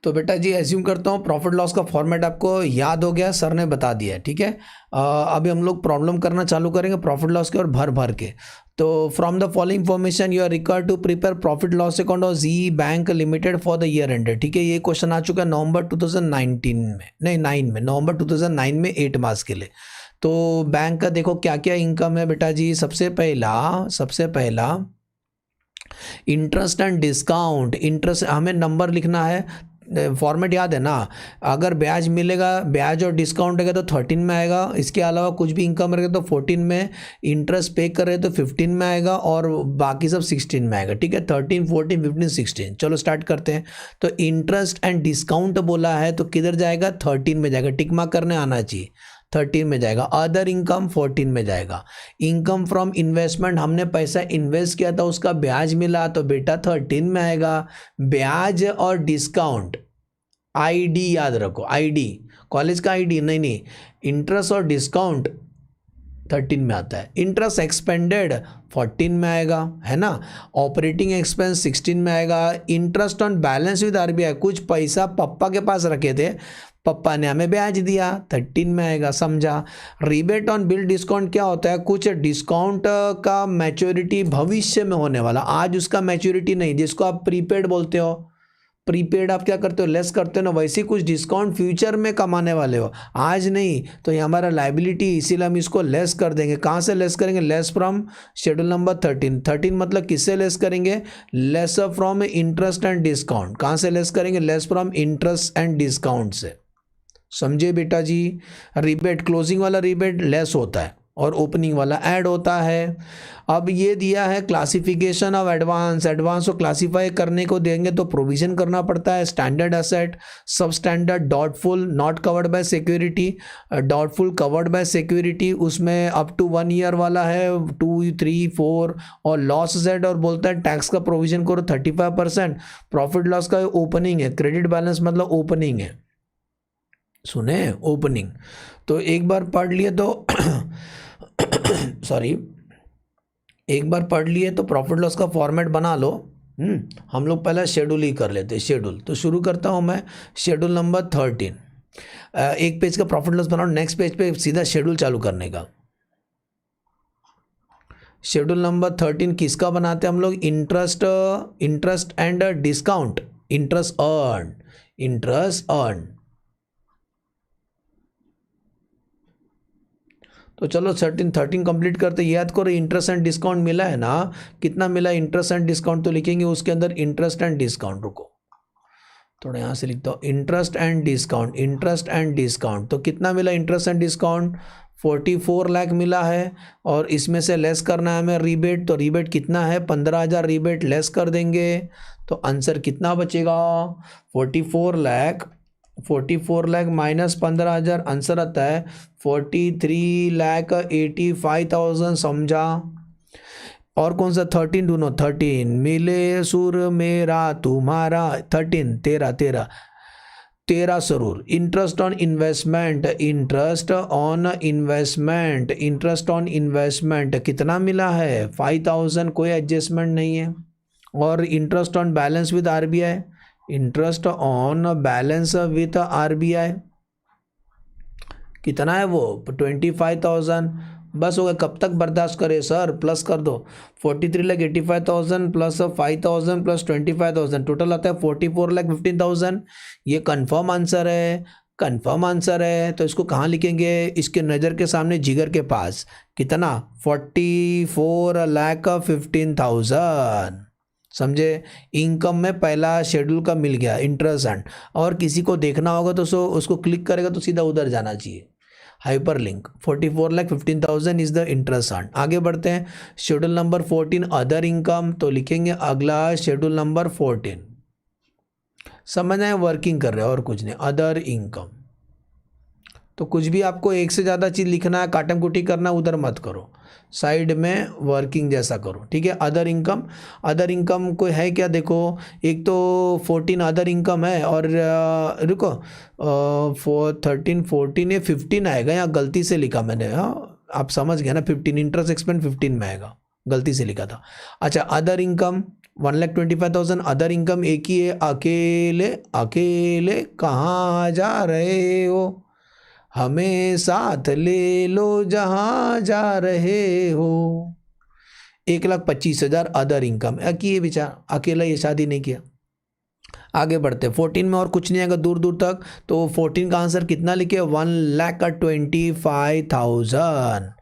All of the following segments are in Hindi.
तो बेटा जी एज्यूम करता हूँ प्रॉफिट लॉस का फॉर्मेट आपको याद हो गया, सर ने बता दिया है, ठीक है। अभी हम लोग प्रॉब्लम करना चालू करेंगे प्रॉफिट लॉस के और भर भर के। तो from the following information you are required to prepare profit loss account of G bank limited for the year ended, ठीक है। ये क्वेश्चन आ चुका है नवंबर 2019 में, नहीं 9 में, नवंबर 2009 में 8 मार्क्स के लिए। तो बैंक का देखो क्या क्या इनकम है बेटा जी। सबसे पहला इंटरेस्ट एंड डिस्काउंट। इंटरेस्ट हमें नंबर लिखना है, फॉर्मेट याद है ना। अगर ब्याज मिलेगा, ब्याज और डिस्काउंट रहेगा तो 13 में आएगा, इसके अलावा कुछ भी इनकम रहेगा तो 14 में, इंटरेस्ट पे कर रहे तो 15 में आएगा और बाकी सब 16 में आएगा, ठीक है। 13, 14, 15, 16। चलो स्टार्ट करते हैं। तो इंटरेस्ट एंड डिस्काउंट बोला है तो किधर जाएगा, 13 में जाएगा, टिक मार्क करने आना चाहिए, 13 में जाएगा। अदर इनकम 14 में जाएगा। इनकम फ्रॉम इन्वेस्टमेंट, हमने पैसा इन्वेस्ट किया था उसका ब्याज मिला तो बेटा 13 में आएगा। ब्याज और डिस्काउंट, आईडी याद रखो, आईडी कॉलेज का आईडी नहीं, इंटरेस्ट और डिस्काउंट 13 में आता है। इंटरेस्ट एक्सपेंडेड 14 में आएगा, है ना। ऑपरेटिंग एक्सपेंस 16 में आएगा। Interest on balance with RBI, कुछ पैसा पप्पा के पास रखे थे, पप्पा ने हमें ब्याज दिया, 13 में आएगा, समझा। रिबेट ऑन बिल डिस्काउंट क्या होता है, कुछ डिस्काउंट का मैच्योरिटी भविष्य में होने वाला, आज उसका मैच्योरिटी नहीं, जिसको आप प्रीपेड बोलते हो। प्रीपेड आप क्या करते हो, लेस करते हो ना, वैसे कुछ डिस्काउंट फ्यूचर में कमाने वाले हो, आज नहीं। तो ये हमारा लाइबिलिटी, इसीलिए हम इसको लेस कर देंगे। कहाँ से लेस करेंगे, लेस फ्रॉम शेड्यूल नंबर 13। 13 मतलब किससे लेस करेंगे, less from interest and discount. कहाँ से लेस करेंगे, less from interest and discount से, समझे बेटा जी। रिबेट, क्लोजिंग वाला रिबेट लेस होता है और ओपनिंग वाला ऐड होता है। अब ये दिया है क्लासिफिकेशन ऑफ एडवांस, एडवांस को क्लासीफाई करने को देंगे तो प्रोविजन करना पड़ता है। स्टैंडर्ड एसेट, सब standard, doubtful, not covered by security, doubtful covered by security, उसमें अप टू 1 ईयर वाला है, 2, 3, 4। और लॉस सेट और बोलता है टैक्स का प्रोविजन करो 35%। प्रॉफिट लॉस का ओपनिंग है, क्रेडिट बैलेंस मतलब ओपनिंग है, सुने, ओपनिंग। तो एक बार पढ़ लिए तो सॉरी, एक बार पढ़ लिए तो प्रॉफिट लॉस का फॉर्मेट बना लो। हम लोग पहले शेड्यूल ही कर लेते हैं, शेड्यूल। तो शुरू करता हूँ मैं शेड्यूल नंबर 13। एक पेज का प्रॉफिट लॉस बनाओ, नेक्स्ट पेज पे सीधा शेड्यूल चालू करने का। शेड्यूल नंबर 13 किसका बनाते हैं हम लोग, interest and discount, interest earn. तो चलो 13 कंप्लीट करते, याद करो इंटरेस्ट एंड डिस्काउंट मिला है ना, कितना मिला इंटरेस्ट एंड डिस्काउंट, तो लिखेंगे उसके अंदर इंटरेस्ट एंड डिस्काउंट। रुको थोड़ा यहाँ से लिखता हूँ, इंटरेस्ट एंड डिस्काउंट। तो कितना मिला इंटरेस्ट एंड डिस्काउंट, 44 लाख मिला है। और इसमें से लेस करना है हमें रिबेट, तो रिबेट कितना है, 15,000 रिबेट लेस कर देंगे तो आंसर कितना बचेगा, 44 लाख माइनस 15,000, आंसर आता है 43,85,000, समझा। और कौन सा 13 ढूंढो, 13 मिले सुर मेरा तुम्हारा, 13 तेरा सरूर। इंटरेस्ट ऑन इन्वेस्टमेंट कितना मिला है, 5,000, कोई एडजस्टमेंट नहीं है। और interest on balance with RBI, interest on balance with RBI कितना है वो, 25,000। बस हो गया, कब तक बर्दाश्त करे सर, प्लस कर दो, 43,85,000 प्लस 5,000 प्लस 25,000, टोटल आता है 44,15,000। ये कंफर्म आंसर है। तो इसको कहाँ लिखेंगे, इसके नज़र के सामने, जिगर के पास, कितना, 44,15,000, समझे। इनकम में पहला शेड्यूल का मिल गया, इंटरेस्ट। और किसी को देखना होगा तो उसको क्लिक करेगा तो सीधा उधर जाना चाहिए, hyper link. 44,15,000 is the interest earn. आगे बढ़ते हैं, शेड्यूल नंबर 14 अदर इनकम। तो लिखेंगे अगला शेड्यूल नंबर 14, समझ आए, वर्किंग कर रहे हैं और कुछ नहीं, अदर इनकम। तो कुछ भी आपको एक से ज़्यादा चीज़ लिखना है, काटम कुटी करना, उधर मत करो, साइड में वर्किंग जैसा करो, ठीक है। अदर इनकम कोई है क्या, देखो एक तो 14 अदर इनकम है, और रुको 13 14 ये 15 आएगा, यहाँ गलती से लिखा मैंने, हाँ आप समझ गए ना, 15 इंटरेस्ट एक्सपेंस 15 में आएगा, गलती से लिखा था। अच्छा, अदर इनकम 1,25,000 अदर इनकम एक ही है, अकेले अकेले कहाँ जा रहे हो, हमें साथ ले लो जहाँ जा रहे हो। 1,25,000 अदर इनकम की ये बेचारा अकेला, ये शादी नहीं किया। आगे बढ़ते 14 में और कुछ नहीं आएगा दूर दूर तक, तो 14 का आंसर कितना लिखे 1,25,000।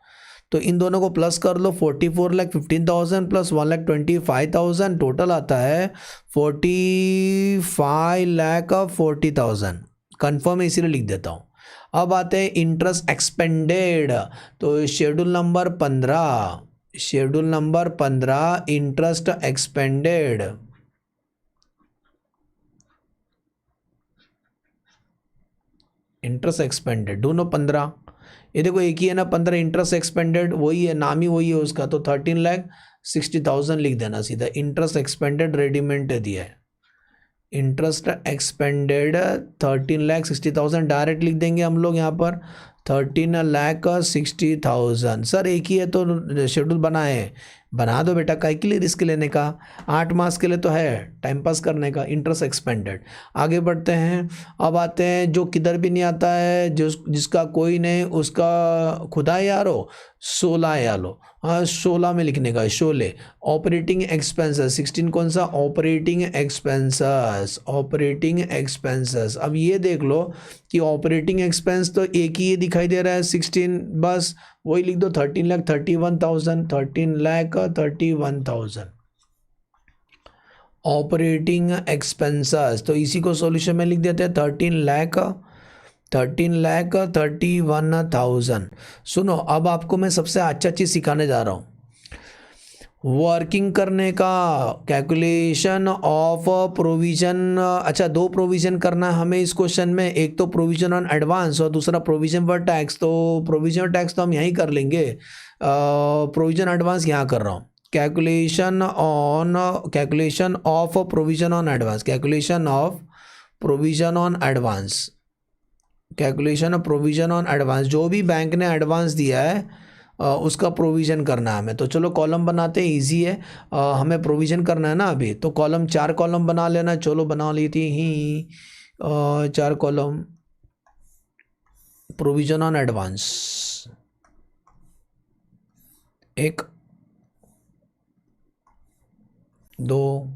तो इन दोनों को प्लस कर लो, 44,15,000 प्लस 1,25,000 टोटल आता है 45,40,000। कन्फर्म है इसीलिए लिख देता हूँ। अब आते हैं इंटरेस्ट एक्सपेंडेड। तो schedule number 15 interest expanded. Interest expanded दोनों 15, ये देखो एक ही है ना 15, इंटरेस्ट एक्सपेंडेड वही है, नाम ही वही है उसका, तो 13,60,000 लिख देना सीधा। इंटरेस्ट एक्सपेंडेड रेडीमेड दिया है, इंटरेस्ट एक्सपेंडेड 13,60,000 डायरेक्ट लिख देंगे हम लोग यहाँ पर 13,60,000। सर एक ही है तो शेड्यूल बना दो बेटा, काहे के लिए रिस्क लेने का, 8 मास के लिए तो है, टाइम पास करने का। Interest expanded. आगे बढ़ते हैं। अब आते हैं जो किधर भी नहीं आता है, जिसका कोई नहीं उसका खुदा यारो 16 यारो। हाँ 16 में लिखने का, 16 ऑपरेटिंग एक्सपेंसेस। 16 कौन सा, ऑपरेटिंग एक्सपेंसेस। अब ये देख लो कि ऑपरेटिंग एक्सपेंस तो एक ही ये दिखाई दे रहा है 16, बस वही लिख दो 13,31,000 ऑपरेटिंग एक्सपेंसेस। तो इसी को सॉल्यूशन में लिख देते हैं 13,31,000। सुनो अब आपको मैं सबसे अच्छा चीज़ सिखाने जा रहा हूँ, वर्किंग करने का, कैलकुलेशन ऑफ प्रोविजन। अच्छा 2 प्रोविज़न करना है हमें इस क्वेश्चन में, एक तो प्रोविज़न ऑन एडवांस और दूसरा प्रोविज़न फॉर टैक्स। तो प्रोविज़न टैक्स तो हम यहीं कर लेंगे, प्रोविज़न एडवांस यहाँ कर रहा हूँ। Calculation of provision on advance, calculation of provision on advance, जो भी बैंक ने एडवांस दिया है उसका प्रोविज़न करना है हमें। तो चलो कॉलम बनाते हैं, इजी है, हमें प्रोविज़न करना है ना अभी, तो कॉलम 4 कॉलम बना लेना। चलो बना लेती ही 4 column. Provision on advance 1 2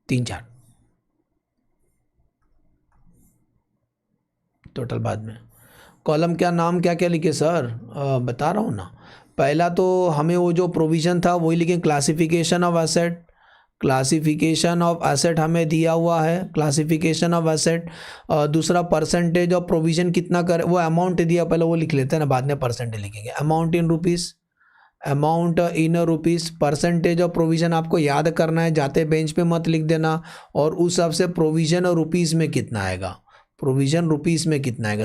3 4 total बाद में। कॉलम क्या नाम क्या क्या लिखे सर, बता रहा हूँ ना। पहला तो हमें वो जो प्रोविज़न था वही लिखे, क्लासिफिकेशन ऑफ एसेट हमें दिया हुआ है, क्लासिफिकेशन ऑफ एसेट। दूसरा परसेंटेज ऑफ प्रोविज़न कितना कर, वो अमाउंट दिया पहले वो लिख लेते हैं ना, बाद में परसेंटेज लिखेंगे। Amount in rupees. Percentage of provision आपको याद करना है, जाते बेंच पे मत लिख देना, और उस हिसाब से प्रोविज़न और रुपीज़ में कितना आएगा,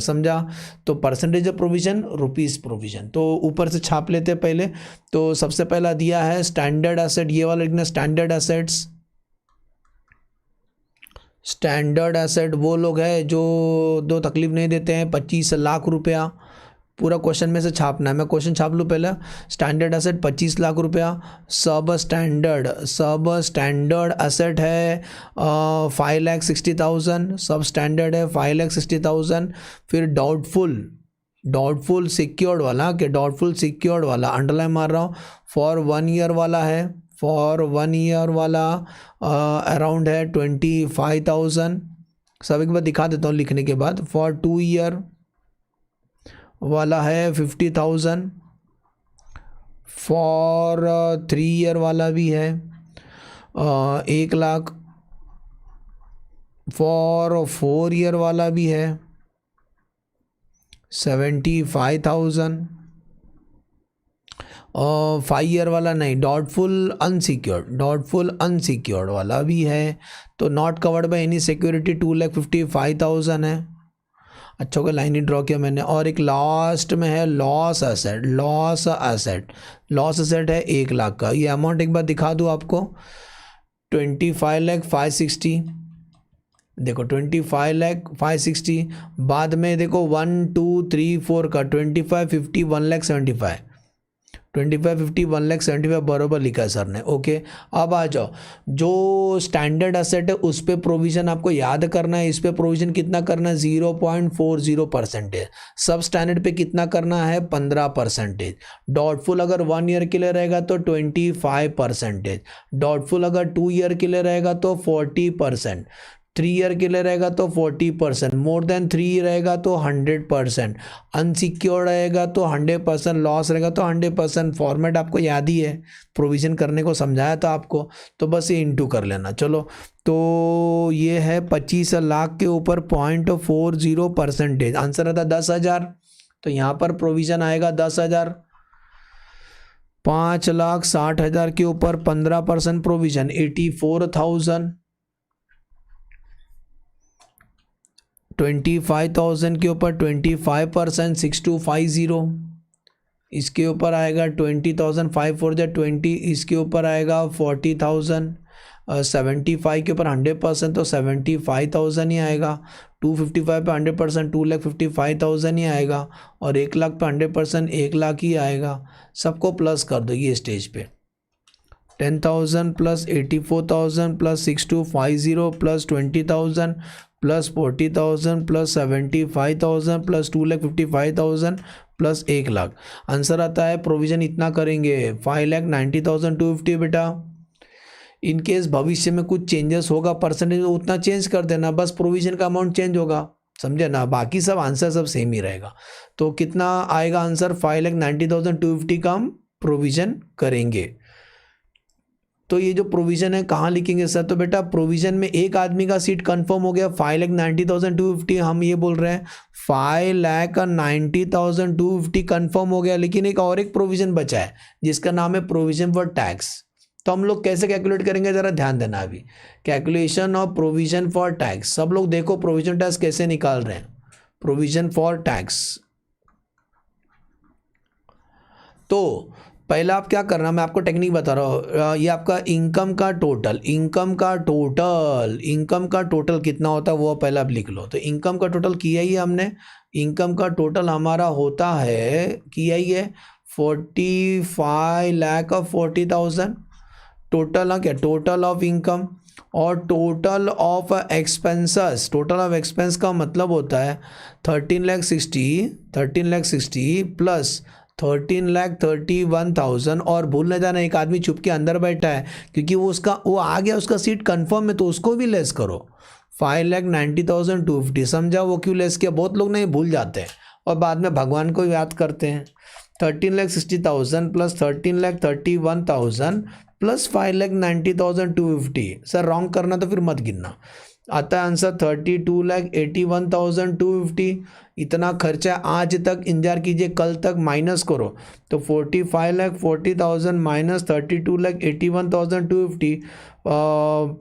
समझा। तो percentage of provision rupees provision, तो ऊपर से छाप लेते हैं पहले। तो सबसे पहला दिया है स्टैंडर्ड एसेट, ये वाला लिखना स्टैंडर्ड एसेट वो लोग हैं जो दो तकलीफ नहीं देते हैं, 25 लाख रुपया पूरा क्वेश्चन में से छापना है। मैं क्वेश्चन छाप लूँ पहले। स्टैंडर्ड एसेट 25 लाख रुपया, सब स्टैंडर्ड एसेट है 5,60,000, सब स्टैंडर्ड है 5,60,000। फिर डाउटफुल सिक्योर्ड वाला, कि डाउटफुल सिक्योर्ड वाला अंडरलाइन मार रहा हूँ, फॉर 1 ईयर वाला है, अराउंड है 25,000। सब एक बार दिखा देता हूँ लिखने के बाद। फॉर 2 ईयर वाला है 50,000, फॉर 3 ईयर वाला भी है 1 लाख, फॉर 4 ईयर वाला भी है 75,000, और 5 ईयर वाला नहीं, डाउटफुल अनसिक्योर्ड वाला भी है। तो not covered by any security 2,55,000 है। अच्छा का लाइन ही ड्रॉ किया मैंने। और एक लास्ट में है लॉस एसेट है 1 लाख का। ये अमाउंट एक बार दिखा दूँ आपको, 25,560, देखो 25,560। बाद में देखो 1 2 3 4 का 25 50 1,75,000 2550 1,75,000 बराबर लिखा है सर ने। ओके, अब आ जाओ, जो स्टैंडर्ड असेट है उस पे प्रोविज़न आपको याद करना है। इस पे प्रोविज़न कितना करना है? 0.40%। सब स्टैंडर्ड पे कितना करना है? 15%। डाउटफुल अगर 1 ईयर के लिए रहेगा तो 25%। डाउटफुल अगर 2 ईयर के लिए रहेगा तो 40%। 3 ईयर के लिए रहेगा तो 40%। मोर देन 3 रहेगा तो 100%। अनसिक्योर्ड रहेगा तो 100%। लॉस रहेगा तो 100%। फॉर्मेट आपको याद ही है, प्रोविज़न करने को समझाया था आपको, तो बस ये इंटू कर लेना। चलो, तो ये है 25 लाख के ऊपर 0.40%। आंसर आता 10,000, तो यहाँ पर प्रोविज़न आएगा 10,000। 5,60,000 के ऊपर 15% प्रोविज़न 84,000। 25,000 के ऊपर 25% 6250। इसके ऊपर आएगा 20,000, 5 4 जा 20। इसके ऊपर आएगा 40,000। 75 के ऊपर 100% तो 75,000 ही आएगा। 255 पे 100% 2,55,000 ही आएगा। और 1 लाख पे 100% 1 लाख ही आएगा। सबको प्लस कर दो ये स्टेज पे। 10,000 plus 84,000 plus 6250 plus 20,000 plus 40,000 plus 75,000 plus 2,55,000 plus 1 lakh. Answer आता है प्रोविज़न इतना करेंगे 5,90,250 बेटा। इन केस भविष्य में कुछ चेंजेस होगा परसेंटेज में, उतना चेंज कर देना, बस प्रोविज़न का अमाउंट चेंज होगा, समझे ना, बाकी सब आंसर सब सेम ही रहेगा। तो कितना आएगा आंसर? 5,90,250 का हम प्रोविज़न करेंगे। तो ये जो प्रोविज़न है कहाँ लिखेंगे सर? तो बेटा प्रोविज़न में एक आदमी का सीट कंफर्म हो गया 5,90,250। हम ये बोल रहे हैं 5,90,250 कंफर्म हो गया, लेकिन एक प्रोविज़न बचा है जिसका नाम है प्रोविज़न फॉर टैक्स। तो हम लोग कैसे कैलकुलेट करेंगे, ज़रा ध्यान देना। अभी calculation of provision for tax, सब लोग देखो प्रोविज़न टैक्स कैसे निकाल रहे हैं। प्रोविज़न फॉर टैक्स, तो पहला आप क्या करना, मैं आपको टेक्निक बता रहा हूँ। ये आपका इनकम का टोटल कितना होता है वो पहले आप लिख लो। तो इनकम का टोटल किया ही हमने। इनकम का टोटल हमारा होता है, किया ही है 45,40,000 टोटल। क्या टोटल ऑफ इनकम और total of expenses. Total of expense का मतलब होता है 13,60,000 प्लस 13,31,000। और भूल न जाना एक आदमी चुप के अंदर बैठा है, क्योंकि वो आ गया, उसका सीट कंफर्म है, तो उसको भी लेस करो। 5,90,250 समझा? वो क्यों लेस किया? बहुत लोग नहीं भूल जाते हैं और बाद में भगवान को याद करते हैं। 13,60,000 प्लस 13,31,000 प्लस 5,90,250। सर रॉन्ग करना तो फिर मत गिनना। आता है आंसर 32,81,250। इतना खर्चा आज तक इंतजार कीजिए, कल तक माइनस करो तो 45,40,000 माइनस 32,81,250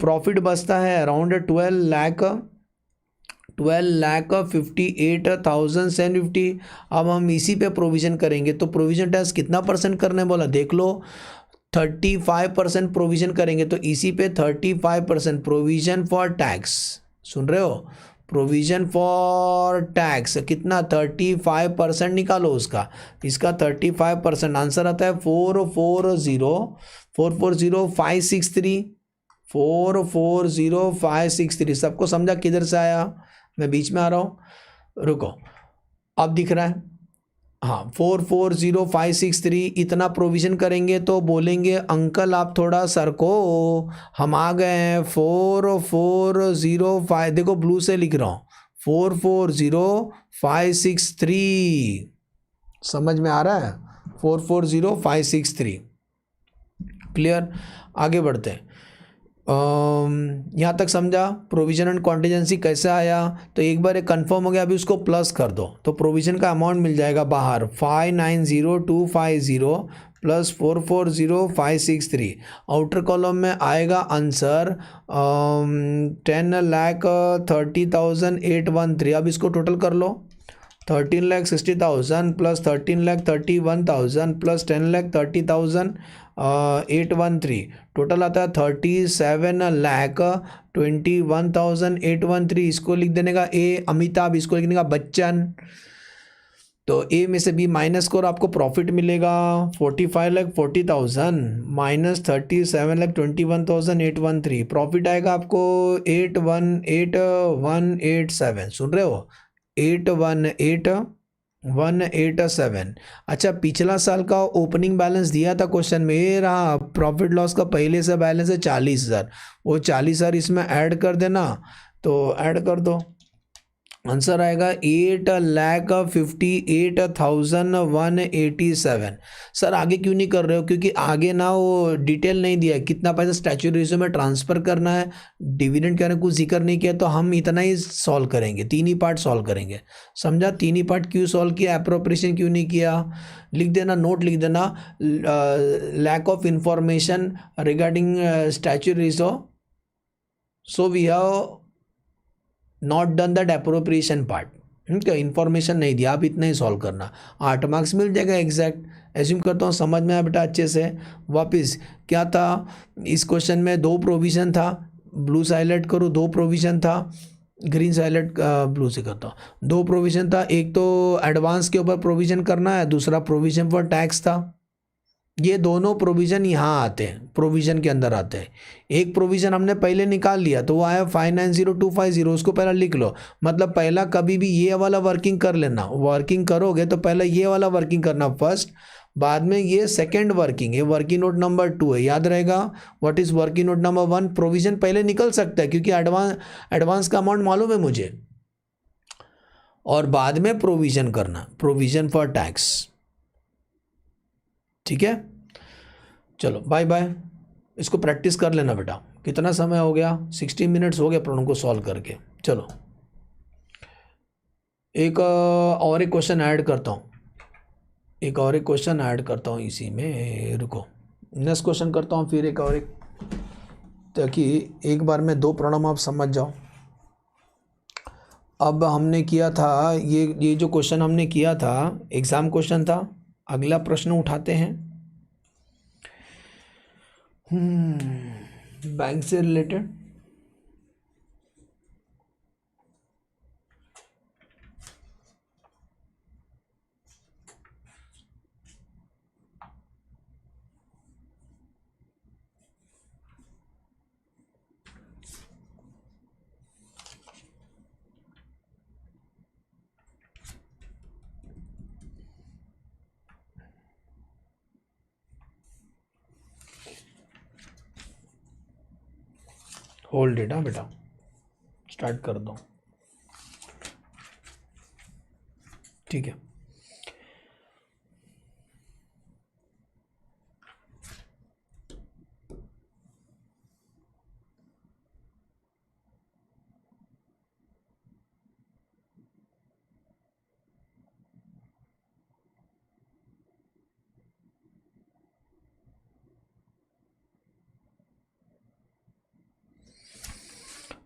प्रॉफिट बचता है अराउंड 12,58,750। अब हम इसी पे प्रोविज़न करेंगे। तो प्रोविज़न टैक्स कितना परसेंट करने बोला देख लो, 35% प्रोविज़न करेंगे। तो इसी पे 35% प्रोविज़न फॉर टैक्स, सुन रहे हो? प्रोविज़न फॉर टैक्स कितना? 35% निकालो उसका, इसका 35%। आंसर आता है 440,563। 440,563। सबको समझा किधर से आया? मैं बीच में आ रहा हूँ, रुको, अब दिख रहा है। हाँ 440,563 इतना प्रोविज़न करेंगे तो बोलेंगे अंकल आप थोड़ा सर को, हम आ गए हैं 440,5। देखो ब्लू से लिख रहा हूँ 440,563। समझ में आ रहा है? 440,563 क्लियर? आगे बढ़ते हैं। यहाँ तक समझा प्रोविज़न एंड कॉन्टीजेंसी कैसे आया? तो एक बार ये कंफर्म हो गया, अभी उसको प्लस कर दो तो प्रोविज़न का अमाउंट मिल जाएगा बाहर 5,90,250 प्लस 440,563। आउटर कॉलम में आएगा आंसर 10,30,813। अब इसको टोटल कर लो, 13,60,000 प्लस 13,31,000 प्लस 10,30,813। टोटल आता है 37,21,813। इसको लिख देने का ए अमिताभ, इसको लिखने का बच्चन। तो ए में से बी माइनस करो, आपको प्रॉफिट मिलेगा 45,40,000 माइनस 37,21,813, प्रॉफिट आएगा आपको 818187। सुन रहे हो, 818187। अच्छा, पिछला साल का ओपनिंग बैलेंस दिया था क्वेश्चन में, ये रहा प्रॉफिट लॉस का पहले से बैलेंस है 40,000, वो 40,000 इसमें ऐड कर देना, तो ऐड कर दो, आंसर आएगा 8,58,187। सर आगे क्यों नहीं कर रहे हो? क्योंकि आगे ना वो डिटेल नहीं दिया है, कितना पैसा स्टैट्यूटरी रेशियो में ट्रांसफ़र करना है, डिविडेंड का कुछ जिक्र नहीं किया, तो हम इतना ही सॉल्व करेंगे, 3 ही पार्ट सॉल्व करेंगे। समझा? 3 ही पार्ट क्यों सॉल्व किया, एप्रोप्रिएशन क्यों नहीं किया, लिख देना, नोट लिख देना, lack of information regarding statutory ratio, so we have not done that appropriation part. ठीक है, इन्फॉर्मेशन नहीं दिया, आप इतना ही सॉल्व करना, 8 मार्क्स मिल जाएगा एग्जैक्ट। एज्यूम करता हूँ समझ में आया बेटा अच्छे से। वापस क्या था इस क्वेश्चन में, 2 प्रोविज़न था, ब्लू से हाईलाइट करो, 2 प्रोविज़न था, ग्रीन से हाईलाइट ब्लू से करता हूँ। 2 प्रोविज़न था, एक तो एडवांस के ऊपर प्रोविज़न करना है, दूसरा प्रोविज़न फॉर टैक्स था। ये दोनों प्रोविज़न यहाँ आते हैं, प्रोविज़न के अंदर आते हैं। एक प्रोविज़न हमने पहले निकाल लिया तो वो आया 590250, उसको पहला लिख लो। मतलब पहला कभी भी ये वाला वर्किंग कर लेना, वर्किंग करोगे तो पहले ये वाला वर्किंग करना फर्स्ट, बाद में ये सेकंड वर्किंग, ये वर्किंग नोट नंबर 2 है, याद रहेगा। What is working note number 1? Provision पहले निकल सकता है क्योंकि एडवांस का अमाउंट मालूम है मुझे, और बाद में प्रोविज़न करना, प्रोविज़न फॉर टैक्स। ठीक है, चलो बाय बाय। इसको प्रैक्टिस कर लेना बेटा। कितना समय हो गया? 60 मिनट्स हो गया प्रॉब्लम को सॉल्व करके। चलो एक और एक क्वेश्चन ऐड करता हूँ, इसी में, रुको, नेक्स्ट क्वेश्चन करता हूँ, फिर एक और एक, ताकि एक बार में 2 प्रॉब्लम आप समझ जाओ। अब हमने किया था ये जो क्वेश्चन हमने किया था एग्ज़ाम क्वेश्चन था। अगला प्रश्न उठाते हैं, बैंक से रिलेटेड। होल्ड इट, हाँ बेटा, स्टार्ट कर दो। ठीक है,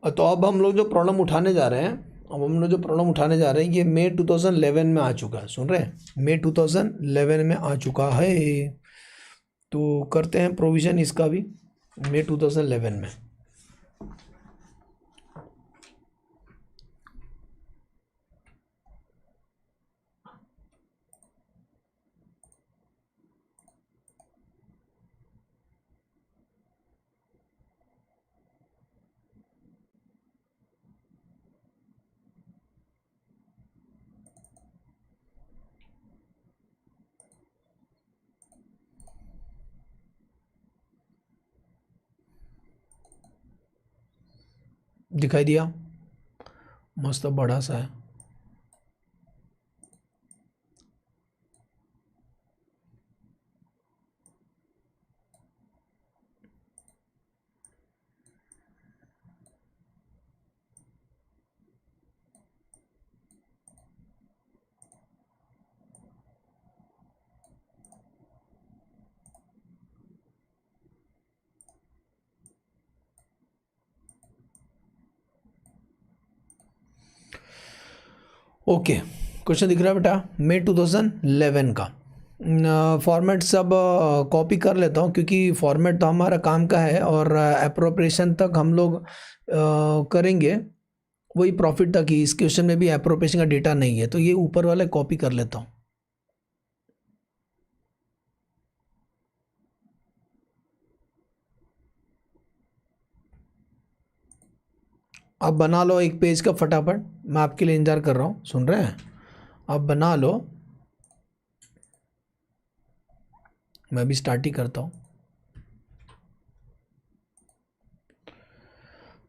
तो अब हम लोग जो प्रॉब्लम उठाने जा रहे हैं, ये मई 2011 में आ चुका है। सुन रहे हैं, मई 2011 में आ चुका है। तो करते हैं प्रोविज़न इसका भी, मई 2011 में। दिखाई दिया? मस्त बड़ा सा है। ओके, क्वेश्चन दिख रहा है बेटा, मई 2011 का। फॉर्मेट सब कॉपी कर लेता हूँ क्योंकि फॉर्मेट तो हमारा काम का है, और अप्रोप्रिएशन तक हम लोग करेंगे, वही प्रॉफिट था कि इस क्वेश्चन में भी एप्रोप्रिएशन का डेटा नहीं है, तो ये ऊपर वाला कॉपी कर लेता हूँ। आप बना लो एक पेज का फटाफट, मैं आपके लिए इंतजार कर रहा हूँ, सुन रहे हैं? आप बना लो, मैं भी स्टार्ट ही करता हूँ।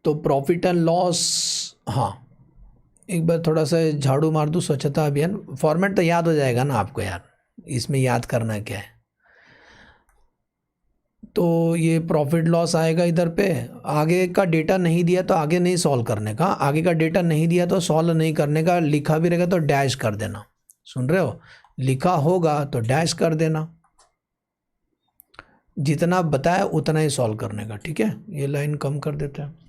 तो प्रॉफिट एंड लॉस, हाँ एक बार थोड़ा सा झाड़ू मार दूँ, स्वच्छता अभियान। फॉर्मेट तो याद हो जाएगा ना आपको यार, इसमें याद करना क्या है। तो ये प्रॉफिट लॉस आएगा इधर पे, आगे का डेटा नहीं दिया तो आगे नहीं सॉल्व करने का, आगे का डेटा नहीं दिया तो सॉल्व नहीं करने का, लिखा भी रहेगा तो डैश कर देना, सुन रहे हो? लिखा होगा तो डैश कर देना, जितना बताया उतना ही सॉल्व करने का, ठीक है? ये लाइन कम कर देते हैं।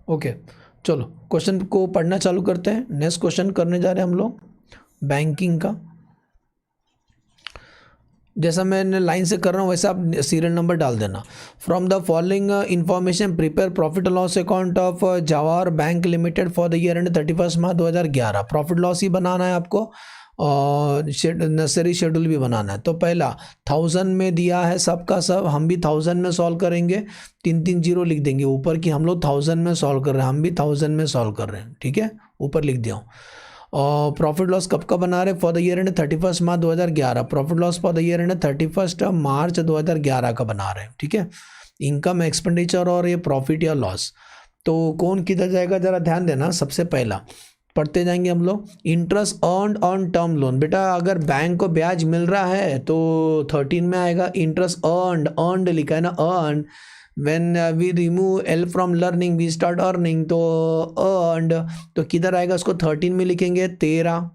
ओके चलो क्वेश्चन को पढ़ना चालू करते हैं। नेक्स्ट क्वेश्चन करने जा रहे हैं हम लोग बैंकिंग का। जैसा मैंने लाइन से कर रहा हूँ वैसे आप सीरियल नंबर डाल देना। From the following information prepare profit loss account of Jawahar bank limited for the year end 31 March 2011। Profit loss ही बनाना है आपको और नेसेसरी शेड्यूल भी बनाना है। तो पहला 1000 में दिया है सबका सब, हम भी 1000 में सॉल्व करेंगे, 3 0 लिख देंगे ऊपर कि हम लोग 1000 में सॉल्व कर रहे हैं, हम भी 1000 में सॉल्व कर रहे हैं, ठीक है? ऊपर लिख दिया हूँ। और प्रॉफिट लॉस कब का बना रहे? For the year end 31 March 2011। Profit loss for the year end 31 March 2011 का बना रहे हैं, ठीक है? इनकम एक्सपेंडिचर और ये प्रॉफिट या लॉस, तो कौन किधर जाएगा जरा ध्यान देना। सबसे पहला पढ़ते जाएंगे हम लोग, interest earned on term loan. बेटा अगर बैंक को ब्याज मिल रहा है तो 13 में आएगा। इंटरेस्ट अर्न्ड, अर्न्ड लिखा है ना, earn, when we remove L from learning we start earning, तो अर्न्ड तो किधर आएगा, उसको 13 में लिखेंगे 13।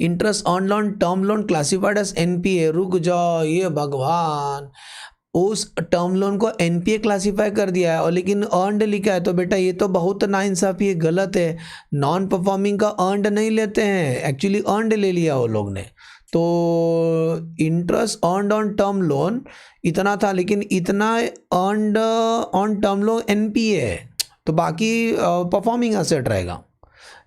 Interest on loan term loan classified as NPA. रुक जाओ, ये भगवान, उस टर्म लोन को एनपीए क्लासीफाई कर दिया है और लेकिन अर्नड लिखा है, तो बेटा ये तो बहुत नाइंसाफ़ी है, गलत है। नॉन परफॉर्मिंग का अर्नड नहीं लेते हैं, एक्चुअली अर्नड ले लिया वो लोग ने। तो interest earned on term loan इतना था, लेकिन इतना earned on term loan NPA है, तो बाकी परफॉर्मिंग एसेट रहेगा।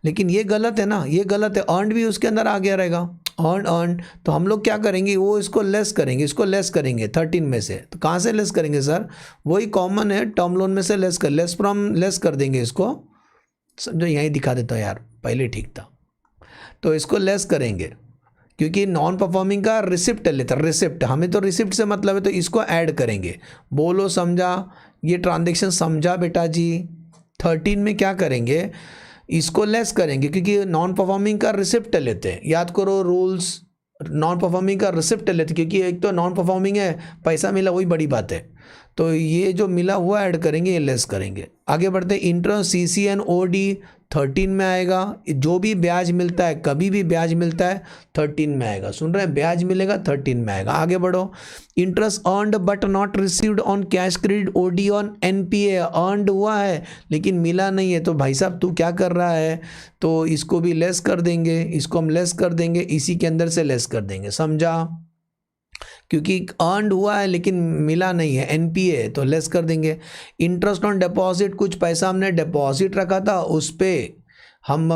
लेकिन ये गलत है ना, ये गलत है, अर्नड भी उसके अंदर आ गया रहेगा, अर्न। तो हम लोग क्या करेंगे, वो इसको लेस करेंगे, इसको लेस करेंगे 13 में से। तो कहाँ से लेस करेंगे सर? वही कॉमन है, टर्म लोन में से लेस कर, लेस फ्रॉम लेस कर देंगे इसको। समझो, यहीं दिखा देता हूँ यार, पहले ठीक था। तो इसको लेस करेंगे क्योंकि नॉन परफॉर्मिंग का रिसिप्ट लेता, रिसिप्ट, हमें तो रिसिप्ट से मतलब है, तो इसको ऐड करेंगे। बोलो समझा? ये ट्रांजेक्शन समझा बेटा जी? 13 में क्या करेंगे, इसको लेस करेंगे क्योंकि नॉन परफॉर्मिंग का रिसिप्ट लेते हैं। याद करो रूल्स, नॉन परफॉर्मिंग का रिसिप्ट लेते, क्योंकि एक तो नॉन परफॉर्मिंग है, पैसा मिला वही बड़ी बात है। तो ये जो मिला हुआ ऐड करेंगे, ये लेस करेंगे। आगे बढ़ते, इंटरेस्ट CC&OD 13 में आएगा। जो भी ब्याज मिलता है, कभी भी ब्याज मिलता है 13 में आएगा, सुन रहे हैं? ब्याज मिलेगा 13 में आएगा। आगे बढ़ो, interest earned but not received on cash credit OD on NPA। Earned हुआ है लेकिन मिला नहीं है, तो भाई साहब तू क्या कर रहा है? तो इसको भी लेस कर देंगे, इसको हम लेस कर देंगे, इसी के अंदर से लेस कर देंगे, समझा? क्योंकि अर्नड हुआ है लेकिन मिला नहीं है, NPA, तो लेस कर देंगे। इंटरेस्ट ऑन डिपॉजिट, कुछ पैसा हमने डिपॉजिट रखा था, उस पर हम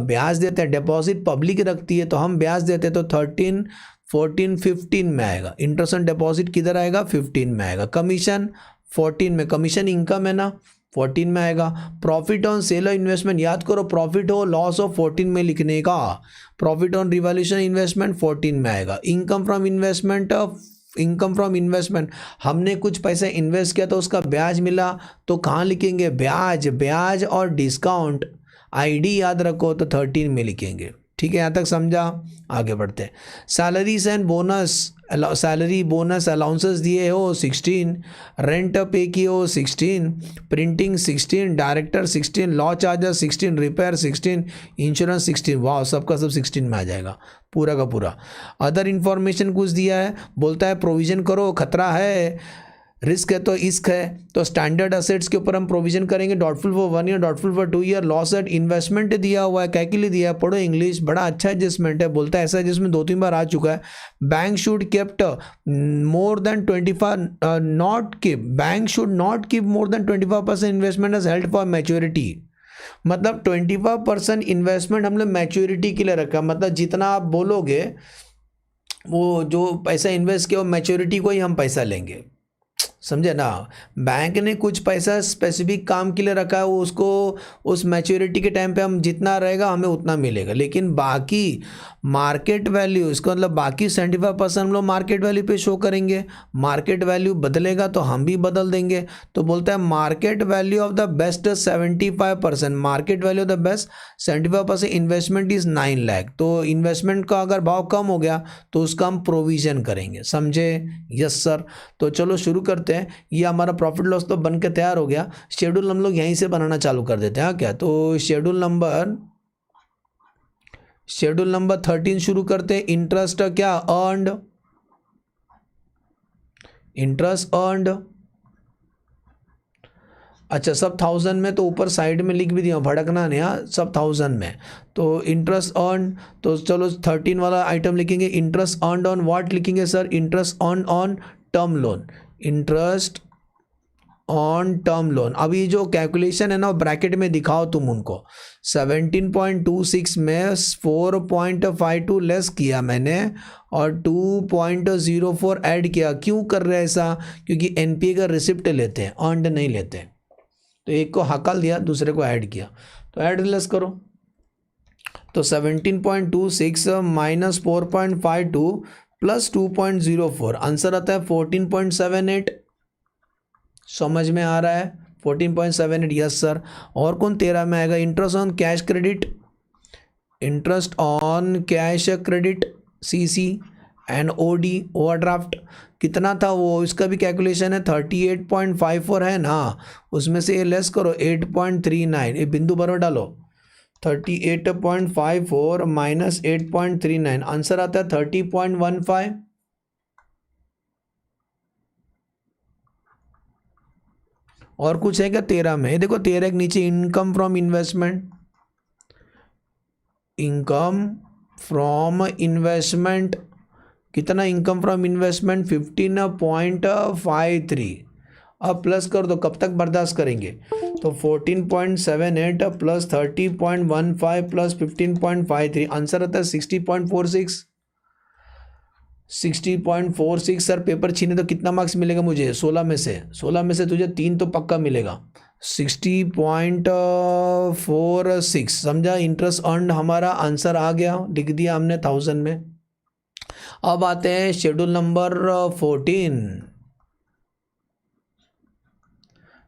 ब्याज देते हैं, डिपॉजिट पब्लिक रखती है तो हम ब्याज देते हैं, तो 13, 14, 15 में आएगा। इंटरेस्ट ऑन डिपॉजिट किधर आएगा? 15 में आएगा। कमीशन 14 में, कमीशन इनकम है ना, 14 में आएगा। Profit on sale of investment, याद करो प्रॉफिट हो लॉस हो 14 में लिखने का। प्रॉफिट ऑन रिवॉल्यूशन इन्वेस्टमेंट 14 में आएगा। Income from investment, income from investment, हमने कुछ पैसे इन्वेस्ट किया तो उसका ब्याज मिला, तो कहाँ लिखेंगे? ब्याज, ब्याज और डिस्काउंट, ID याद रखो, तो 13 में लिखेंगे। ठीक है, यहाँ तक समझा? आगे बढ़ते हैं। Salaries and bonus, salary bonus allowances दिए हो 16, रेंट पे किए हो 16, printing 16, director 16, law charges 16, repair 16, insurance 16। वाह, सबका सब 16 में आ जाएगा पूरा का पूरा। अदर इन्फॉर्मेशन कुछ दिया है, बोलता है प्रोविज़न करो, खतरा है, रिस्क है तो इश्क है। तो स्टैंडर्ड असेट्स के ऊपर हम प्रोविजन करेंगे, doubtful for 1 year, doubtful for 2 year. Loss at investment दिया हुआ है, क्या के लिए दिया है, पढ़ो इंग्लिश, बड़ा अच्छा एडजस्टमेंट है, बोलता है ऐसा एडजस्टमेंट 2-3 बार आ चुका है। Bank should kept more than 25 not keep, bank should not keep more than 25% investment as held for maturity. मतलब 25% इन्वेस्टमेंट हमने मैच्योरिटी के लिए रखा, मतलब जितना आप बोलोगे वो जो पैसा इन्वेस्ट किया वो मैच्योरिटी को ही हम पैसा लेंगे, समझे ना। बैंक ने कुछ पैसा स्पेसिफिक काम के लिए रखा है, वो उसको उस मैच्योरिटी के टाइम पे हम जितना रहेगा हमें उतना मिलेगा। लेकिन बाकी मार्केट वैल्यू, इसका मतलब बाकी 75% हम लोग मार्केट वैल्यू पे शो करेंगे। मार्केट वैल्यू बदलेगा तो हम भी बदल देंगे। तो बोलता है market value of the best 75%, market value of the best 75% investment is 9 lakh. तो इन्वेस्टमेंट का अगर भाव कम हो गया तो उसका हम प्रोविजन करेंगे, समझे। Yes sir. तो चलो शुरू करते हैं। ये हमारा प्रॉफिट लॉस तो बन के तैयार हो गया। शेड्यूल हम लोग यहीं से बनाना चालू कर देते हैं क्या। तो शेड्यूल नंबर 13 शुरू करते हैं। इंटरेस्ट क्या अर्नड, इंटरेस्ट अर्नड, अच्छा सब 1000 में, तो ऊपर साइड में लिख भी दिया, भड़कना नहीं, हाँ सब 1000 में। तो इंटरेस्ट अर्न, तो चलो 13 वाला आइटम लिखेंगे। इंटरेस्ट अर्नड ऑन व्हाट लिखेंगे sir, interest earn on term loan, interest on term loan. अभी जो कैलकुलेशन है ना ब्रैकेट में दिखाओ तुम उनको। 17.26 में 4.52 लेस किया मैंने और 2.04 ऐड किया। क्यों कर रहे हैं ऐसा, क्योंकि एनपीए का रिसिप्ट लेते हैं, अर्नड नहीं लेते। तो एक को हकल दिया, दूसरे को ऐड किया, तो ऐड लेस करो। तो 17.26 माइनस 4.52 प्लस 2.04, आंसर आता है 14.78। समझ में आ रहा है 14.78, यस सर। और कौन 13 में आएगा, interest on cash credit, interest on cash credit CC and OD overdraft कितना था वो, इसका भी कैलकुलेशन है 38.54 है ना, उसमें से ये लेस करो 8.39, ये बिंदु बराबर डालो। 38.54 माइनस 8.39, आंसर आता है 30.15। और कुछ है क्या 13 में, देखो 13 के नीचे income from investment, income from investment कितना, इनकम फ्रॉम इन्वेस्टमेंट 15.53। अब प्लस कर दो, कब तक बर्दाश्त करेंगे। तो 14.78 प्लस 30.15 प्लस 15.53, आंसर आता है 60.46। 60.46 सर, पेपर छीने तो कितना मार्क्स मिलेगा मुझे, 16 में से, 16 में से तुझे 3 तो पक्का मिलेगा। 60.46 समझा। इंटरेस्ट अर्न हमारा आंसर आ गया, लिख दिया हमने 1000 में। अब आते हैं शेड्यूल नंबर 14।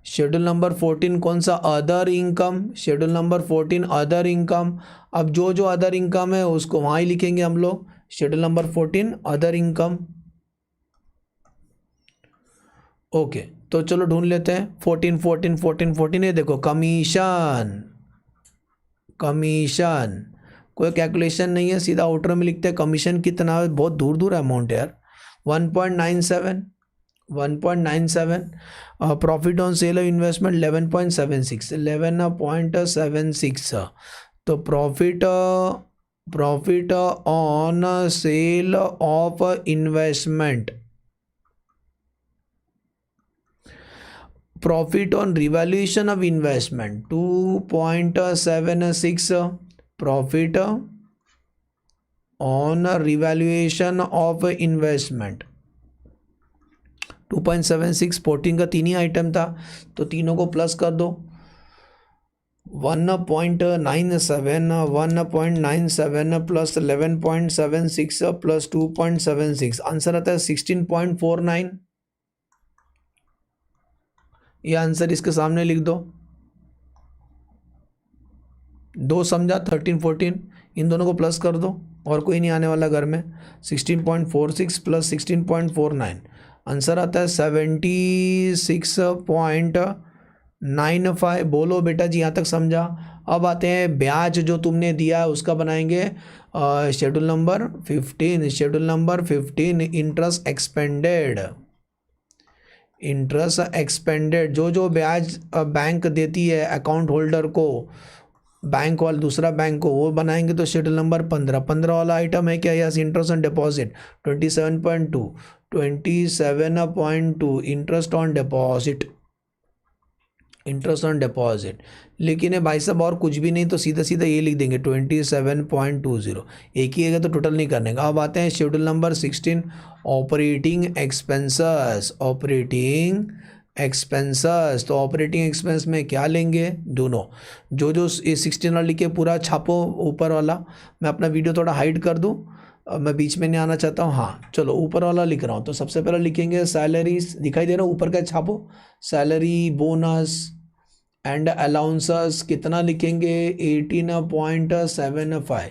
शेड्यूल नंबर 14 कौन सा, other income. Schedule number 14 other income. अब जो जो अदर इनकम है उसको वहाँ ही लिखेंगे हम लोग। Schedule number 14 other income. Okay, तो चलो ढूंढ लेते हैं 14 14 14 14। ये देखो कमीशन, कमीशन कोई कैलकुलेशन नहीं है, सीधा आउटर में लिखते हैं कमीशन कितना है, बहुत दूर दूर अमाउंट है यार। 1.97, 1.97। Profit on sale of investment 11.76, 11.76। तो profit on sale of investment, profit on revaluation of investment 2.76, profit on revaluation of investment 2.76। 14 का 3 ही आइटम था तो तीनों को प्लस कर दो। 1.97, 1.97 प्लस 11.76 प्लस 2.76, आंसर आता है 16.49। ये आंसर इसके सामने लिख दो। दो समझा, 13 14, इन दोनों को प्लस कर दो और कोई नहीं आने वाला घर में। 16.46 प्लस 16.49, आंसर आता है 76.95। बोलो बेटा जी, यहाँ तक समझा। अब आते हैं ब्याज जो तुमने दिया है उसका बनाएंगे। Schedule number 15, schedule number 15 interest expanded, interest expanded, जो जो ब्याज बैंक देती है अकाउंट होल्डर को, बैंक वाला दूसरा बैंक को, वो बनाएंगे तो शेड्यूल नंबर 15 वाला आइटम है क्या? Yes, interest on deposit 27.2 interest on deposit, interest on deposit. लेकिन है भाई साहब और कुछ भी नहीं तो सीधा सीधा ये लिख देंगे 27.20, एक ही है तो टोटल नहीं करने का। अब आते हैं schedule number 16 operating expenses, operating expenses. तो ऑपरेटिंग एक्सपेंस में क्या लेंगे? दोनों जो जो ये 16 वाला लिखे पूरा छापो ऊपर वाला। मैं अपना वीडियो थोड़ा हाइड कर दूँ, मैं बीच में नहीं आना चाहता हूँ। हाँ चलो ऊपर वाला लिख रहा हूँ। तो सबसे पहले लिखेंगे सैलरीज, दिखाई दे रहा है ऊपर का छापो, सैलरी बोनस एंड अलाउंसेस कितना लिखेंगे? 18.75।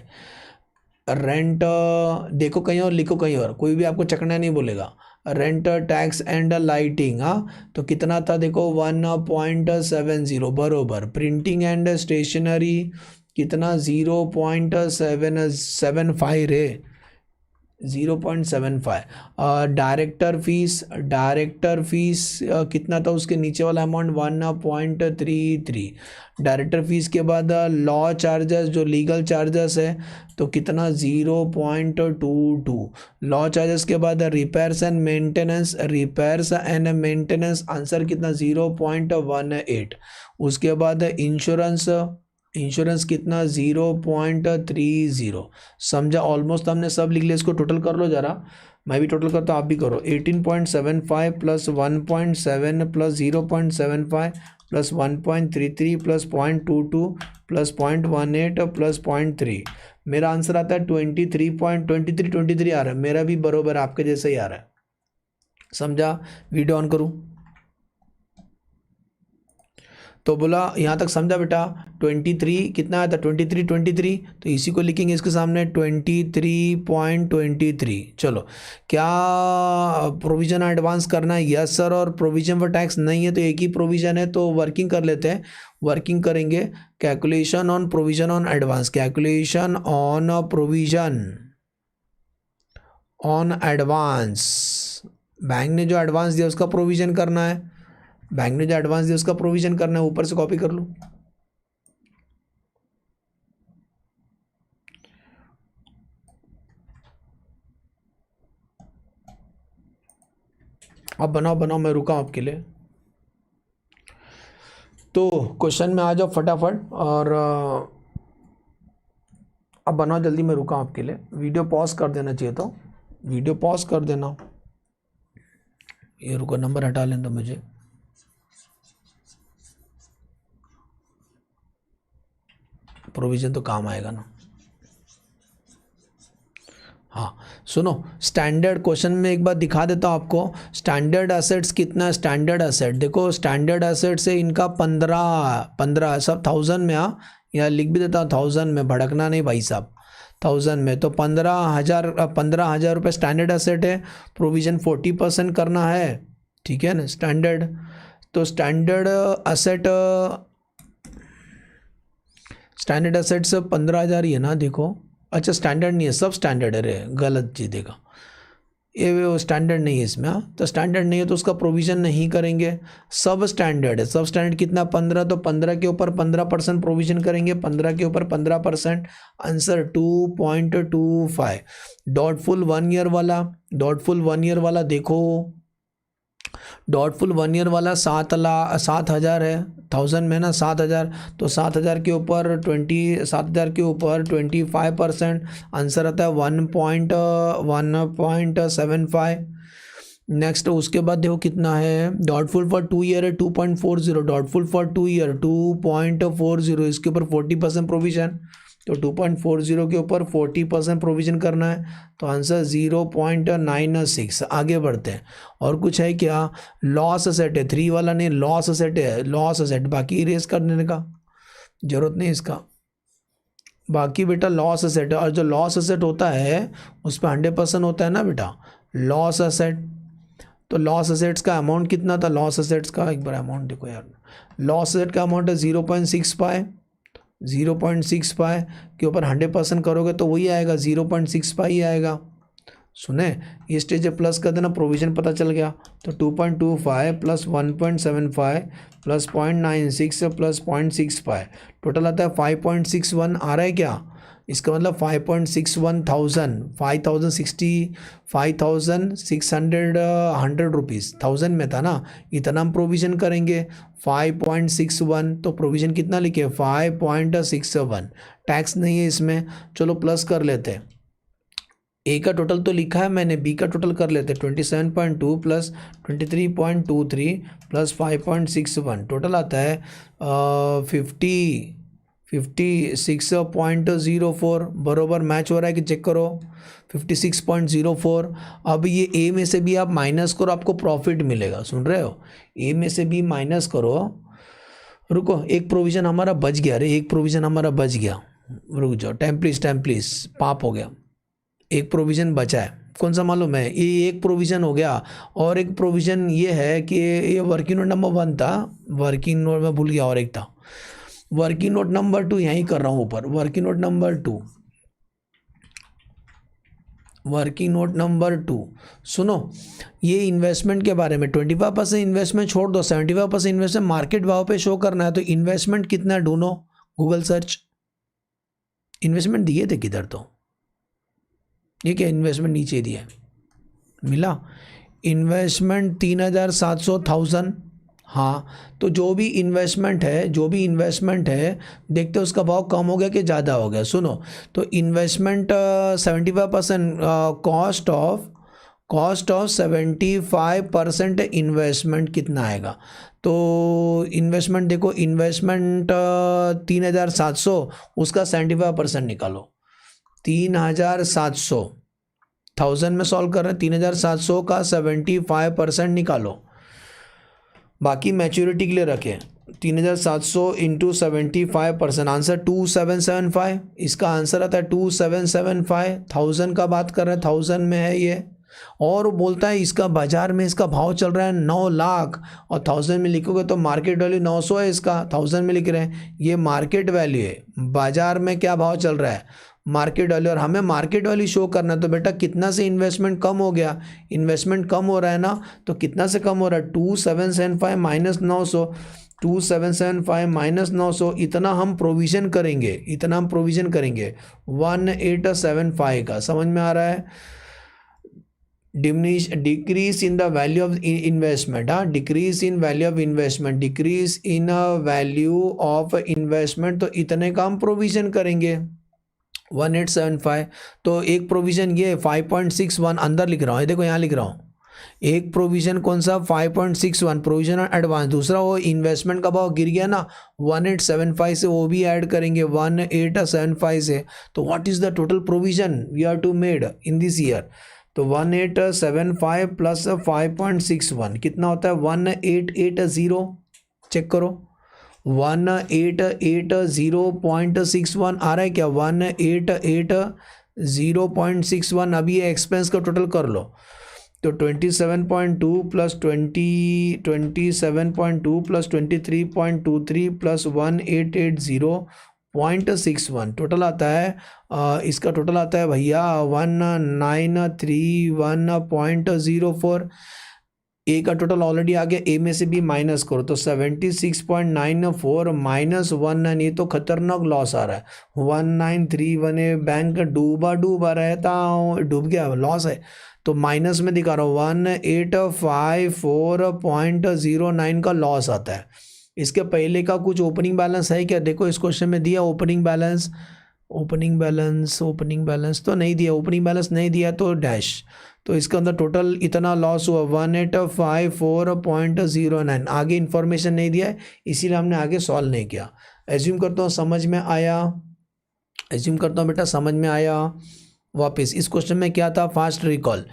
रेंट देखो कहीं और लिखो कहीं और, कोई भी आपको चकना नहीं बोलेगा। रेंट टैक्स एंड लाइटिंग, हाँ तो कितना था देखो 1.70 बरोबर। प्रिंटिंग एंड स्टेशनरी कितना 0.775 रे, 0.75। डायरेक्टर फीस, डायरेक्टर फीस कितना था उसके नीचे वाला अमाउंट 1.33। डायरेक्टर फीस के बाद लॉ चार्जेस जो लीगल चार्जेस है तो कितना 0.22। लॉ चार्जेस के बाद repairs and maintenance, repairs and maintenance answer कितना 0.18। उसके बाद इंश्योरेंस, इंश्योरेंस कितना 0.30। समझा? ऑलमोस्ट हमने सब लिख लिया, इसको टोटल कर लो ज़रा, मैं भी टोटल करता हूँ आप भी करो। 18.75 plus 1.7 plus 0.75 plus 1.33 plus 0.22 plus 0.18 plus 0.3, मेरा आंसर आता है 23 आ रहा है। मेरा भी बरोबर आपके जैसा ही आ रहा है। समझा? वीडियो ऑन करूँ तो बोला यहाँ तक समझा बेटा? 23 कितना आया था? 23 तो इसी को लिखेंगे इसके सामने 23.23। चलो क्या प्रोविजन एडवांस करना है? Yes sir. और प्रोविजन फॉर टैक्स नहीं है तो एक ही प्रोविजन है तो वर्किंग कर लेते हैं। वर्किंग करेंगे calculation on provision on advance, calculation on provision on advance. Bank ने जो एडवांस दिया उसका प्रोविजन करना है, बैंक ने जो एडवांस दिया उसका प्रोविजन करना है। ऊपर से कॉपी कर लो। अब बनाओ बनाओ, मैं रुका हूं आपके लिए। तो क्वेश्चन में आ जाओ फटाफट और अब बनाओ जल्दी, मैं रुका हूं आपके लिए। वीडियो पॉज कर देना चाहिए तो वीडियो पॉज कर देना। ये रुको, नंबर हटा लें तो मुझे। प्रोविजन तो काम आएगा ना। हाँ सुनो, स्टैंडर्ड क्वेश्चन में एक बार दिखा देता हूँ आपको। स्टैंडर्ड एसेट्स कितना है? स्टैंडर्ड एसेट देखो, स्टैंडर्ड एसेट से इनका 15 सब 1000 में। हाँ यहाँ लिख भी देता हूँ 1000 में, भड़कना नहीं भाई साहब। 1000 में तो 15,000 रुपये स्टैंडर्ड एसेट है। प्रोविज़न 40% करना है, ठीक है ना? स्टैंडर्ड तो स्टैंडर्ड एसेट, स्टैंडर्ड एसेट्स 15,000 ही है ना? देखो अच्छा स्टैंडर्ड नहीं है, सब स्टैंडर्ड है रे, गलत चीज़ देखा, ये वो स्टैंडर्ड नहीं है इसमें। हाँ तो स्टैंडर्ड नहीं है तो उसका प्रोविज़न नहीं करेंगे। सब स्टैंडर्ड है, सब स्टैंडर्ड कितना 15, तो 15 के ऊपर 15% प्रोविज़न करेंगे, 15 के ऊपर 15%। आंसर 2.25। डॉटफुल 1 ईयर वाला, डॉटफुल 1 ईयर वाला देखो, डॉटफुल 1 ईयर वाला 7,000 है, 1000 में ना 7,000, तो 7,000 के ऊपर 25%। आंसर आता है 1.75। नेक्स्ट उसके बाद देखो कितना है। डॉटफुल फॉर 2 ईयर है 2.40, डॉटफुल फॉर 2 ईयर 2.40, इसके ऊपर 40% प्रोविजन, तो 2.40 के ऊपर 40% प्रोविजन करना है, तो आंसर 0.96। आगे बढ़ते हैं। और कुछ है क्या? लॉस असेट है, 3 वाला नहीं, लॉस असेट है, लॉस असेट बाकी इरेज कर देने का जरूरत नहीं इसका। बाकी बेटा लॉस असेट है, और जो लॉस असेट होता है उस पर 100% होता है ना बेटा, लॉस असेट। तो लॉस असेट्स का अमाउंट कितना था? लॉस असेट्स का एक बार अमाउंट देखो यार, लॉस असेट का अमाउंट है 0.65। 0.65 के ऊपर 100% करोगे तो वही आएगा, 0.65 ही आएगा। सुने, ये स्टेज प्लस कर देना, प्रोविज़न पता चल गया। तो 2.25 प्लस 1.75 प्लस 0.96 प्लस 0.65 टोटल आता है 5.61 आ रहा है क्या? इसका मतलब 5.600 रुपीज़, 1000 में था ना, इतना हम प्रोविज़न करेंगे 5.61, तो प्रोविज़न कितना लिखे 5.67, टैक्स नहीं है इसमें। चलो प्लस कर लेते हैं, ए का टोटल तो लिखा है मैंने, बी का टोटल कर लेते हैं। 27.2 प्लस 23.23 प्लस 5.61 टोटल आता है 56.04, बरोबर मैच हो रहा है कि चेक करो 56.04। अब ये ए में से भी आप माइनस करो, आपको प्रॉफिट मिलेगा, सुन रहे हो, ए में से भी माइनस करो। रुको, एक प्रोविज़न हमारा बच गया, अरे एक प्रोविज़न हमारा बच गया, रुक जाओ, टाइम प्लीज़, पाप हो गया, एक प्रोविज़न बचा है, कौन सा मालूम है? ये एक प्रोविज़न हो गया, और एक प्रोविज़न ये है कि ये वर्किंग नोट नंबर 1 था, वर्किंग नोट में भूल गया, और एक था वर्किंग नोट नंबर 2, यहीं कर रहा हूँ ऊपर, working note number 2, working note number 2। सुनो, ये इन्वेस्टमेंट के बारे में 25% इन्वेस्टमेंट छोड़ दो, 75% इन्वेस्टमेंट मार्केट भाव पे शो करना है। तो इन्वेस्टमेंट कितना ढूंढो, गूगल सर्च, इन्वेस्टमेंट दिए थे किधर, तो ये क्या इन्वेस्टमेंट नीचे दिया मिला, इन्वेस्टमेंट 3700, हाँ, तो जो भी इन्वेस्टमेंट है देखते हैं उसका भाव कम हो गया कि ज़्यादा हो गया। सुनो, तो इन्वेस्टमेंट 75% कॉस्ट ऑफ 75% इन्वेस्टमेंट कितना आएगा? तो इन्वेस्टमेंट देखो, इन्वेस्टमेंट 3700, उसका 75% निकालो, 3700, 1000 में सॉल्व कर रहे हैं, 3700 का 75% निकालो, बाकी मैच्योरिटी के लिए रखें। 3700 इंटू 75%, आंसर 2775, इसका आंसर आता है 2775। 1000 का बात कर रहे हैं, 1000 में है ये, और बोलता है इसका बाजार में इसका भाव चल रहा है 9 लाख, और 1000 में लिखोगे तो मार्केट वैल्यू 900 है इसका, 1000 में लिख रहे हैं, ये मार्केट वैल्यू है, बाजार में क्या भाव चल रहा है मार्केट वैल्यू, और हमें मार्केट वैल्यू शो करना है। तो बेटा कितना से इन्वेस्टमेंट कम हो गया, इन्वेस्टमेंट कम हो रहा है ना, तो कितना से कम हो रहा है 2775 माइनस 900, 2775 माइनस 900, इतना हम प्रोविज़न करेंगे, 1875 का, समझ में आ रहा है? Decrease in the value of investment, हाँ, decrease in value of investment, decrease in value of investment, तो इतने का हम प्रोविज़न करेंगे 1875। तो एक प्रोविज़न ये 5.61 अंदर लिख रहा हूँ, देखो यहाँ लिख रहा हूँ, एक प्रोविज़न कौन सा 5.61 प्रोविज़न और एडवांस, दूसरा वो इन्वेस्टमेंट का भाव गिर गया ना 1875 से, वो भी ऐड करेंगे 1875 से। तो what is the total provision we are to made in this year? तो 1875 प्लस 5.61 कितना होता है 1880, चेक करो 1880.61 आ रहा है क्या? 1880.61। अभी ये एक्सपेंस का टोटल कर लो, तो 27.2 प्लस 27.2 प्लस 23.23 प्लस 1880.61 टोटल आता है, इसका टोटल आता है भैया 1931.04। ए का टोटल ऑलरेडी आ गया, ए में से भी माइनस करो तो 76.94 माइनस 19, ये तो खतरनाक लॉस आ रहा है 1931। बैंक डूबा रहता हूँ, डूब गया, लॉस है, तो माइनस में दिखा रहा हूँ 1854.09 का लॉस आता है। इसके पहले का कुछ ओपनिंग बैलेंस है क्या? देखो इस क्वेश्चन में दिया ओपनिंग बैलेंस तो नहीं दिया, ओपनिंग बैलेंस नहीं दिया तो डैश, तो इसके अंदर टोटल इतना लॉस हुआ 1854.09। आगे इन्फॉर्मेशन नहीं दिया है इसीलिए हमने आगे सॉल्व नहीं किया। एज्यूम करता हूँ समझ में आया, एज्यूम करता हूँ बेटा समझ में आया। वापस इस क्वेश्चन में क्या था, फास्ट रिकॉल,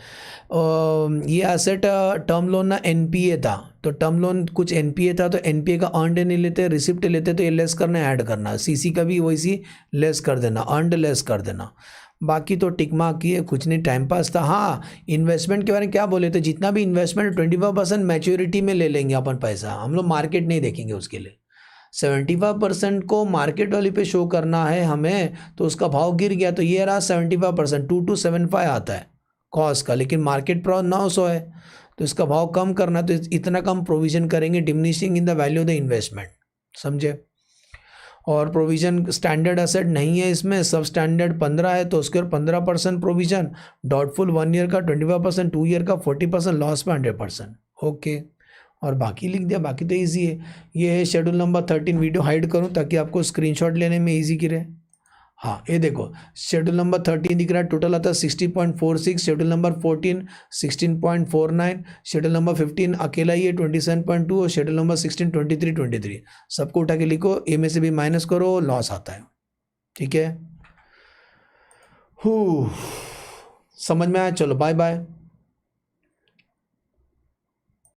ये एसेट टर्म लोन ना एनपीए था, तो टर्म लोन कुछ एनपीए था, तो एनपीए का अर्नड नहीं लेते, रिसिप्ट लेते, तो ये लेस करना ऐड करना, सीसी का भी वैसी लेस कर देना, अर्नड लेस कर देना, बाकी तो टिक मार्क किए, कुछ नहीं, टाइम पास था। हाँ, इन्वेस्टमेंट के बारे में क्या बोले थे, जितना भी इन्वेस्टमेंट 25% मैच्योरिटी में ले लेंगे अपन पैसा, हम लोग मार्केट नहीं देखेंगे उसके लिए। 75% को मार्केट वैल्यू पे शो करना है हमें, तो उसका भाव गिर गया, तो ये रहा 75%, 2275 आता है, कॉस्ट का, लेकिन मार्केट प्राइस 900 है, तो इसका भाव कम करना, तो इतना कम प्रोविजन करेंगे, diminishing in the value of the investment, समझे। और प्रोविजन स्टैंडर्ड एसेट नहीं है इसमें, सब स्टैंडर्ड 15 है, तो उसके 15% प्रोविजन, डाउटफुल 1 ईयर का 25%, 2 ईयर का 40%, लॉस पे 100%। ओके, और बाकी लिख दिया, बाकी तो ईजी है। ये है शेड्यूल नंबर 13, वीडियो हाइड करूँ ताकि आपको स्क्रीनशॉट लेने में ईजी गिरे। हाँ, ये देखो शेड्यूल नंबर 13 दिख रहा है, टोटल आता है 60.46, शेड्यूल नंबर 14 16.49, शेड्यूल नंबर 15 अकेला ही है 27.2, और शेड्यूल नंबर 16 23 सबको उठा के लिखो, ए में से भी माइनस करो, लॉस आता है। ठीक है, समझ में आया? चलो बाय बाय।